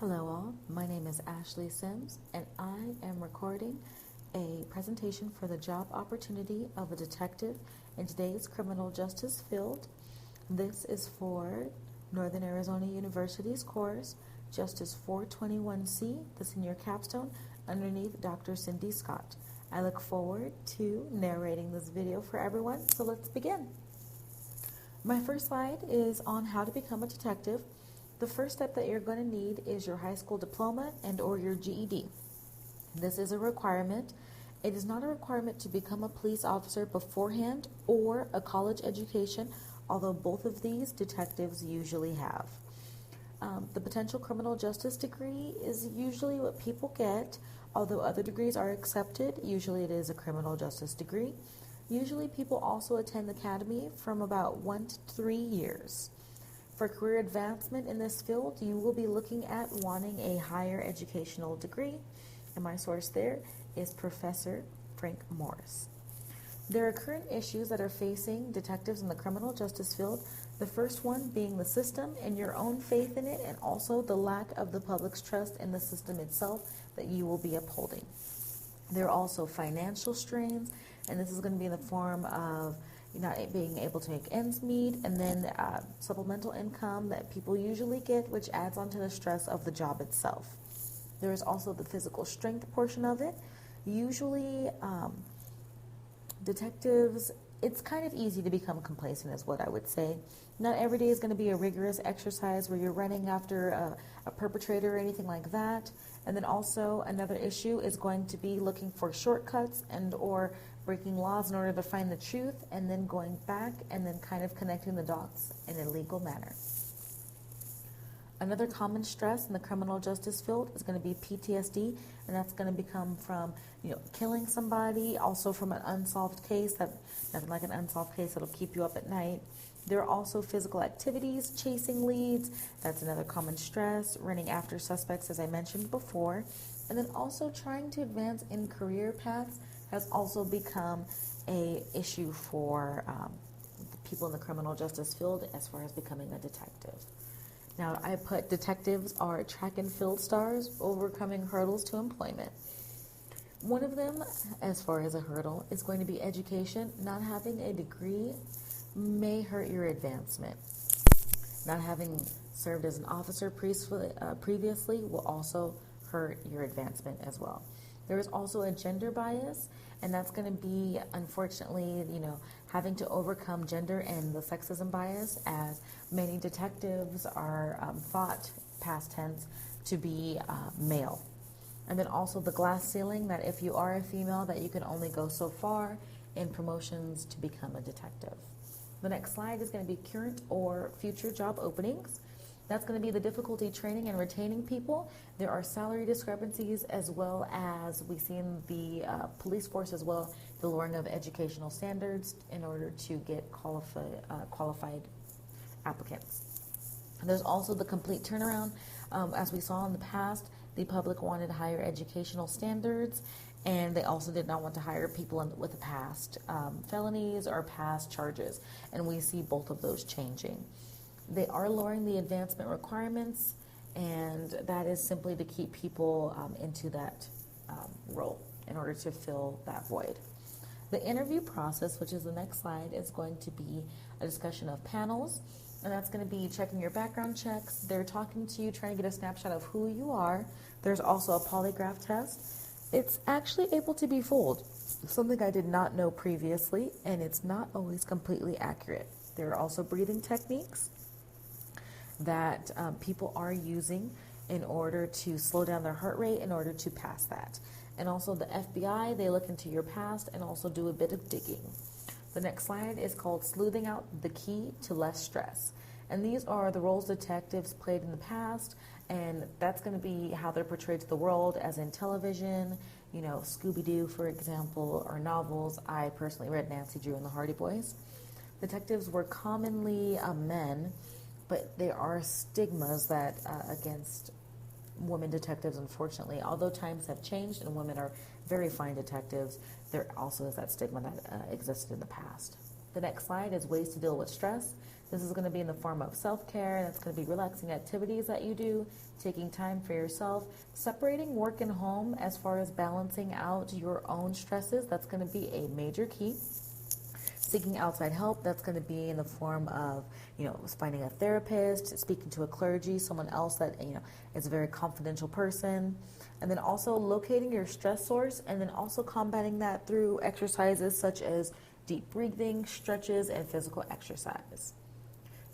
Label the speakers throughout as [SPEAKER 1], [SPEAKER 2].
[SPEAKER 1] Hello all, my name is Ashley Sims and I am recording a presentation for the job opportunity of a detective in today's criminal justice field. This is for Northern Arizona University's course, Justice 421C, the senior capstone, underneath Dr. Cindy Scott. I look forward to narrating this video for everyone, so let's begin. My first slide is on how to become a detective. The first step that you're going to need is your high school diploma and or your GED. This is a requirement. It is not a requirement to become a police officer beforehand or a college education, although both of these detectives usually have. The potential criminal justice degree is usually what people get, although other degrees are accepted. Usually it is a criminal justice degree. Usually people also attend the academy from about 1 to 3 years. For career advancement in this field, you will be looking at wanting a higher educational degree, and my source there is Professor Frank Morris. There are current issues that are facing detectives in the criminal justice field, the first one being the system and your own faith in it, and also the lack of the public's trust in the system itself that you will be upholding. There are also financial strains, and this is going to be in the form of not being able to make ends meet, and then supplemental income that people usually get, which adds on to the stress of the job itself. There is also the physical strength portion of it. Usually, detectives, it's kind of easy to become complacent is what I would say. Not every day is going to be a rigorous exercise where you're running after a perpetrator or anything like that. And then also another issue is going to be looking for shortcuts and or breaking laws in order to find the truth, and then going back and then kind of connecting the dots in a legal manner. Another common stress in the criminal justice field is going to be PTSD, and that's going to become from killing somebody, also from an unsolved case, nothing like an unsolved case that'll keep you up at night. There are also physical activities, chasing leads, that's another common stress, running after suspects as I mentioned before, and then also trying to advance in career paths has also become a issue for people in the criminal justice field as far as becoming a detective. Now, I put detectives are track and field stars overcoming hurdles to employment. One of them, as far as a hurdle, is going to be education. Not having a degree may hurt your advancement. Not having served as an officer previously will also hurt your advancement as well. There is also a gender bias, and that's going to be, unfortunately, having to overcome gender and the sexism bias, as many detectives are thought, past tense, to be male. And then also the glass ceiling, that if you are a female, that you can only go so far in promotions to become a detective. The next slide is going to be current or future job openings. That's going to be the difficulty training and retaining people. There are salary discrepancies, as well as we see in the police force as well, the lowering of educational standards in order to get qualified applicants. And there's also the complete turnaround. As we saw in the past, the public wanted higher educational standards, and they also did not want to hire people with past felonies or past charges. And we see both of those changing. They are lowering the advancement requirements, and that is simply to keep people into that role in order to fill that void. The interview process, which is the next slide, is going to be a discussion of panels, and that's going to be checking your background checks. They're talking to you, trying to get a snapshot of who you are. There's also a polygraph test. It's actually able to be fooled, something I did not know previously, and it's not always completely accurate. There are also breathing techniques that people are using in order to slow down their heart rate in order to pass that. And also the FBI, they look into your past and also do a bit of digging. The next slide is called Sleuthing Out the Key to Less Stress. And these are the roles detectives played in the past, and that's going to be how they're portrayed to the world, as in television, Scooby-Doo, for example, or novels. I personally read Nancy Drew and the Hardy Boys. Detectives were commonly men, but there are stigmas that against women detectives, unfortunately. Although times have changed and women are very fine detectives, there also is that stigma that existed in the past. The next slide is ways to deal with stress. This is going to be in the form of self-care, and it's going to be relaxing activities that you do, taking time for yourself, separating work and home as far as balancing out your own stresses. That's going to be a major key. Seeking outside help, that's going to be in the form of, finding a therapist, speaking to a clergy, someone else that, is a very confidential person. And then also locating your stress source, and then also combating that through exercises such as deep breathing, stretches, and physical exercise.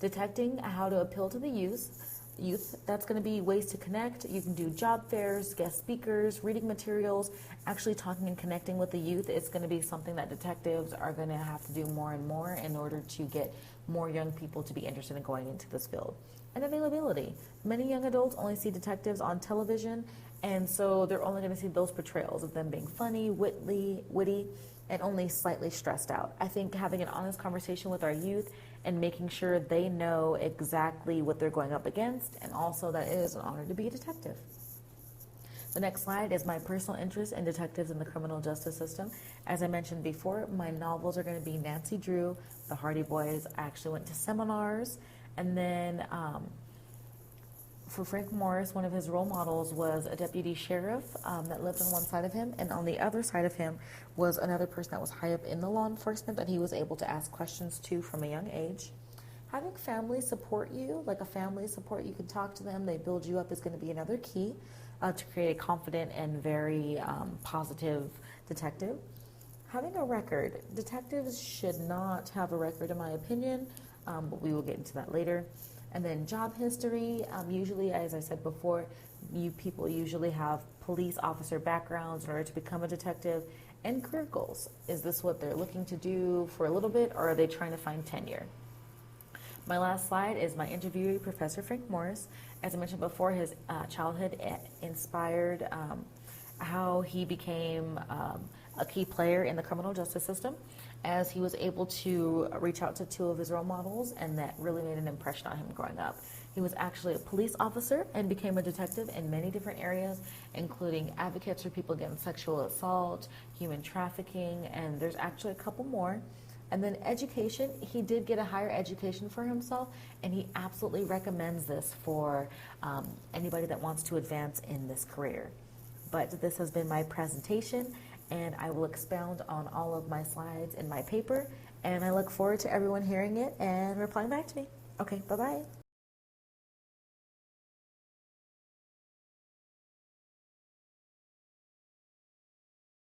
[SPEAKER 1] Detecting how to appeal to the youth, that's going to be ways to connect. You can do job fairs, guest speakers, reading materials. Actually talking and connecting with the youth is going to be something that detectives are going to have to do more and more in order to get more young people to be interested in going into this field. And availability. Many young adults only see detectives on television, and so they're only going to see those portrayals of them being funny, witty, and only slightly stressed out. I think having an honest conversation with our youth and making sure they know exactly what they're going up against, and also that it is an honor to be a detective. The next slide is my personal interest in detectives in the criminal justice system. As I mentioned before, my novels are going to be Nancy Drew, The Hardy Boys. I actually went to seminars, and then for Frank Morris, one of his role models was a deputy sheriff that lived on one side of him, and on the other side of him was another person that was high up in the law enforcement that he was able to ask questions to from a young age. Having family support you, like a family support, you can talk to them, they build you up, is going to be another key to create a confident and very positive detective. Having a record. Detectives should not have a record, in my opinion, but we will get into that later. And then job history, usually, as I said before, you people usually have police officer backgrounds in order to become a detective. And career goals. Is this what they're looking to do for a little bit, or are they trying to find tenure? My last slide is my interviewee, Professor Frank Morris. As I mentioned before, his childhood inspired how he became a key player in the criminal justice system, as he was able to reach out to two of his role models, and that really made an impression on him growing up. He was actually a police officer and became a detective in many different areas, including advocates for people against sexual assault, human trafficking, and there's actually a couple more. And then education, he did get a higher education for himself, and he absolutely recommends this for anybody that wants to advance in this career. But this has been my presentation, and I will expound on all of my slides in my paper, and I look forward to everyone hearing it and replying back to me. Okay, bye-bye.